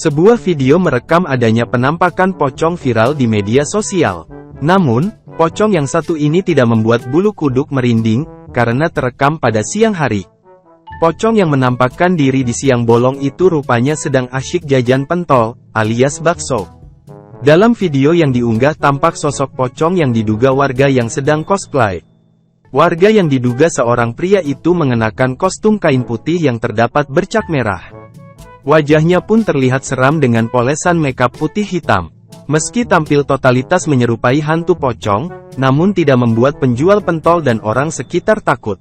Sebuah video merekam adanya penampakan pocong viral di media sosial. Namun, pocong yang satu ini tidak membuat bulu kuduk merinding, karena terekam pada siang hari. Pocong yang menampakkan diri di siang bolong itu rupanya sedang asyik jajan pentol, alias bakso. Dalam video yang diunggah tampak sosok pocong yang diduga warga yang sedang cosplay. Warga yang diduga seorang pria itu mengenakan kostum kain putih yang terdapat bercak merah. Wajahnya pun terlihat seram dengan polesan makeup putih hitam. Meski tampil totalitas menyerupai hantu pocong, namun tidak membuat penjual pentol dan orang sekitar takut.